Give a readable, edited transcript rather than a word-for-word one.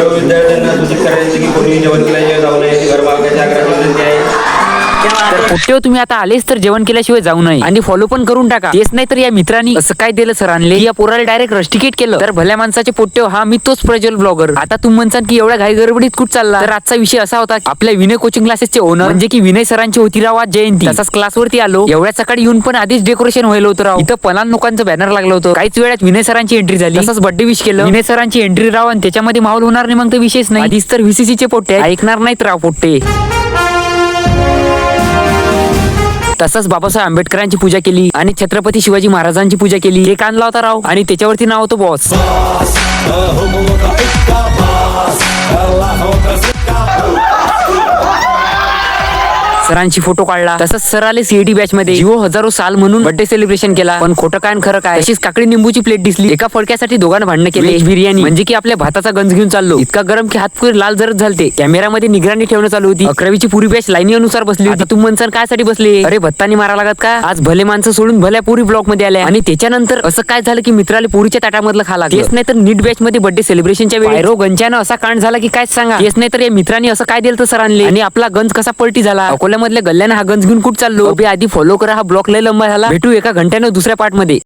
सर्व विद्यार्थ्यांना सूचित करायचे की कोणीही जेवण केल्याशिवाय जाऊ नये. घर मालकाच्या आग्रहाची विनंती आहे. तर पोट्टे तुम्ही आता आलेच तर जेवण केल्याशिवाय जाऊ नये आणि फॉलो पण करून टाका. तेच नाही तर या मित्रांनी असं काय दिलं सरांले या पोराला डायरेक्ट रस्टिकेट केलं. तर भल्या माणसाचे पोट्टे हा मी तोच प्रज्वल ब्लॉगर. आता तुम्ही म्हणसान की एवढ्या घाई गडबडीत कुठ चालला. तर आजचा विषय असा होता की आपल्या विनय कोचिंग क्लासेसचे ओनर म्हणजे की विनय सरांची होती राव आज जयंती. तसाच क्लासवरती आलो. एवढ्या सकाळी येऊन पण आधीच डेकोरेशन व्हायला होतं राव. इथं पलान लोकांचं बॅनर लागलं होतं. काहीच वेळात विनय सरांची एंट्री झाली. तसंच बर्थडे विश केलं. विनय सरांची एंट्री राव आणि त्याच्यामध्ये माहोल होणार नाही मग तर विशेष नाही. आधीच तर VCC चे पोट्टे ऐकणार नाहीत राव पोट्टे. तसंच बाबासाहेब आंबेडकरांची पूजा केली आणि छत्रपती शिवाजी महाराजांची पूजा केली. केक आणला होता राव आणि त्याच्यावरती नाव होतं बॉस. सरांची फोटो काढला. तसंच सर आले सीईटी बॅच मध्ये जीवो हजारो साल म्हणून बर्थडे सेलिब्रेशन केला. पण खोटं काय आणि खरं काय. तशीच काकडी निंबूची प्लेट दिसली. एका फडक्यासाठी दोघांना भांडण केले. बिर्याणी म्हणजे की आपल्या भाताचा गंज घेऊन चाललो. इतका गरम की हात पुरे लाल जरत झालते. कॅमेरामध्ये निगराणी ठेवणं चालू होती. 11वीची पुरी बॅच लाईनी अनुसार बसली होती. तुम्ही म्हणसान काय साठी बसले. अरे भत्तानी मारा लागत का. आज भले माणसं सोडून भल्या पुरी ब्लॉक मध्ये आल्या. आणि त्याच्यानंतर असं काय झालं की मित्राला पुरीच्या ताटामधलं खाला. तेच नाही तर नीट बॅच मध्ये बर्थडे सेलिब्रेशनच्या वेळी गंजानं असा कांड झाला की काय सांगा. तेच नाही तर या मित्रांनी असं काय दिलं तर सरांले आणि आपला गंज कसा पलटी झाला. अकोल्यामधल्या गल्ल्यानं हा गंज घेऊन कुठ चाललो. आधी फॉलो करा. हा ब्लॉक लय लंबा झाला. भेटू एका घंट्यानं दुसऱ्या पार्ट मध्ये.